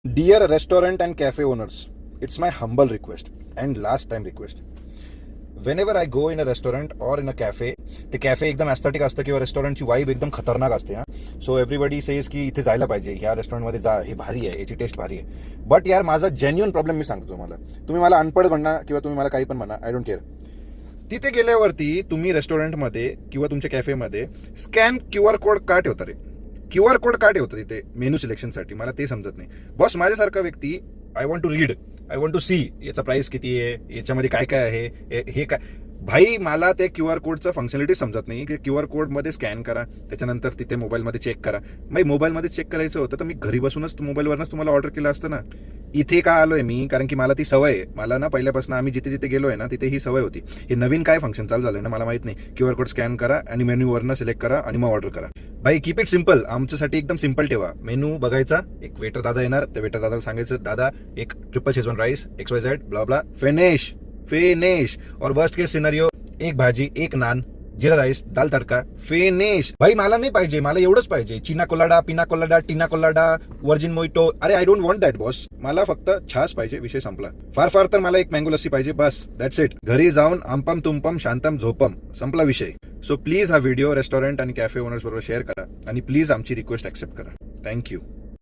Dear restaurant and cafe owners, it's my humble request and last time request. Whenever I go in a restaurant or in a cafe, ते cafe एकदम aesthetic असतं किंवा रेस्टॉरंटची vibe एकदम खतरनाक असते. So everybody says की इथे जायला पाहिजे, ह्या रेस्टॉरंटमध्ये जा, हे भारी आहे, याची टेस्ट भारी आहे. बट यार माझा जेन्युइन प्रॉब्लेम मी सांगतो तुम्हाला. तुम्ही मला अनपढ म्हणा किंवा तुम्ही मला काही पण म्हणा, आय डोंट केअर. तिथे गेल्यावरती तुम्ही रेस्टॉरंटमध्ये किंवा तुमच्या कॅफेमध्ये स्कॅन QR कोड का ठेवता रे? QR कोड का ठेवतं तिथे मेनू सिलेक्शनसाठी? मला ते समजत नाही. बॉस माझ्यासारखा व्यक्ती, I want to read, I want to see याचा प्राइस किती आहे, याच्यामध्ये काय काय आहे, हे काय. भाई मला ते QR कोडचं फंक्शनॅलिटी समजत नाही की QR कोडमध्ये स्कॅन करा, त्याच्यानंतर तिथे मोबाईलमध्ये चेक करा. भाई मोबाईलमध्ये चेक करायचं होतं तर मी घरी बसूनच मोबाईलवरनंच तुम्हाला ऑर्डर केलं असतं ना. इथे का आलोय मी? कारण की मला ती सवय आहे. मला ना पहिल्यापासून आम्ही जिथे जिथे गेलोय ना तिथे ही सवय होती. हे नवीन काय फंक्शन चालू झालंय ना मला माहित नाही. QR कोड स्कॅन करा आणि मेन्यूवरनं सिलेक्ट करा आणि मग ऑर्डर करा. भाई कीप इट सिम्पल. आमच्यासाठी एकदम सिम्पल ठेवा. मेनू बघायचा, एक वेटर दादा येणार, त्या वेटर दादाला सांगायचं दादा एक triple Schezwan rice XYZ blah blah, finish. और वर्स्ट केस सिनारियो, एक भाजी, एक नान, जिरा राईस, दाल तडका, फिनिश. भाई मला नाही पाहिजे, मला एवढंच पाहिजे. चिना कोलाडा, पिना कोलाडा, टिना कोलाडा, वर्जिन मोइटो. अरे I don't want that boss. मला फक्त छास पाहिजे, विषय संपला. फार तर मला एक मँगो लस्सी पाहिजे, बस दॅट्स इट. घरी जाऊन आंपम तुंपम शांतम झोपम, संपला विषय. सो प्लीज हा व्हिडिओ रेस्टॉरंट आणि कॅफे ओनर्स बरोबर शेअर करा आणि प्लीज आमची रिक्वेस्ट ऍक्सेप्ट करा. थँक्यू.